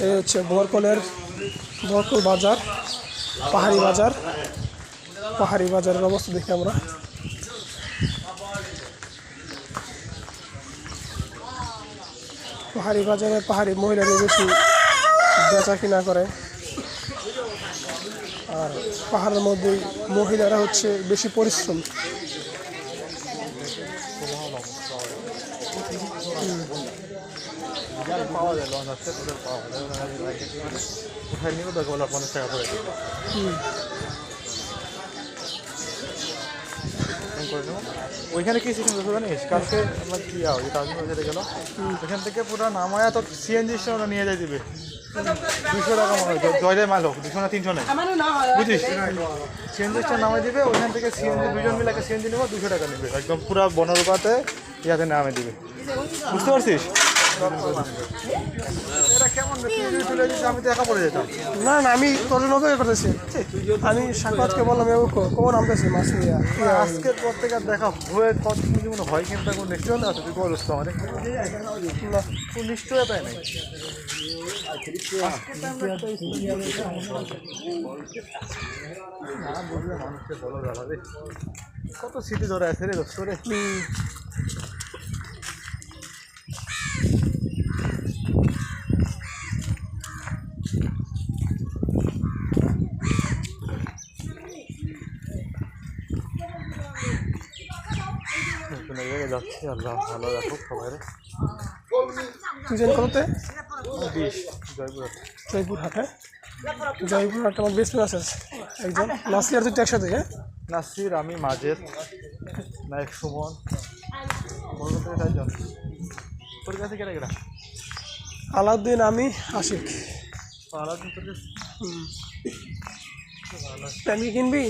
এই হচ্ছে বরকল বাজার, পাহাড়ি বাজারের অবস্থা দেখি আমরা। পাহাড়ি বাজারে পাহাড়ি মহিলারা বেশি বেচা কিনা করে, আর পাহাড়ের মধ্যে মহিলারা হচ্ছে বেশি পরিশ্রম। পাওয়া যায় লঞ্চ আছে, ওদের পাওয়া যায়, কোথায় নিবে দেখো 50 টাকা করে করে নেব। ওইখানে কি সিস্টেম দেখো জানিস, কালকে আমরা কি ওই তাজমহল গেল, ওইখান থেকে পুরো নামায়া তো সিএনজি স্টেশনে নিয়ে যাই দিবে 200 টাকা মনে হয়, জয়দেব মাল হোক 200 না 300 নেই বুঝিস, সিএনজি স্টেশন নামাই দিবে, ওইখান থেকে সিএনজি দুজন মিলে একটা সিএনজি নেবো 200 টাকা নেবে, একদম পুরো বনরূপাতে ইয়াতে নামে দিবে, বুঝতে পারছিস? এটা কেমন চলে যেতে, আমি তো একা পড়ে যেতাম। না আমি তোর নৌকা করতেছি, আমি সাক্ষাৎকে বললাম কখন নামতেছি মাছ নিয়ে। আজকের পর থেকে আর দেখা হয়ে কত মনে হয়, কিন্তু এখন নিশ্চয় আছে তুই বলছ তো আমাদের তুই নিশ্চয় তাই নাই মানুষকে বলো দাদা রে, কত স্মৃতি ধরে আছে রে দোস্ত রে। যাচ্ছি, আল্লাহ ভালো রাখুক সবাই। তুই জানি কততে? জয়পুরহাট। জয়পুরহাট আমার বেস্ট ফ্রেন্ড আছে একজন, নাসির আর তুই তো একসাথে। হ্যাঁ নাসির, আমি, মাজেদ, নায়ক সুমন, তোর কাছে কেটে গেলাম আলাউদ্দিন, আমি, আশিক। আলাদিন তোর কাছে প্যান কি কিনবি?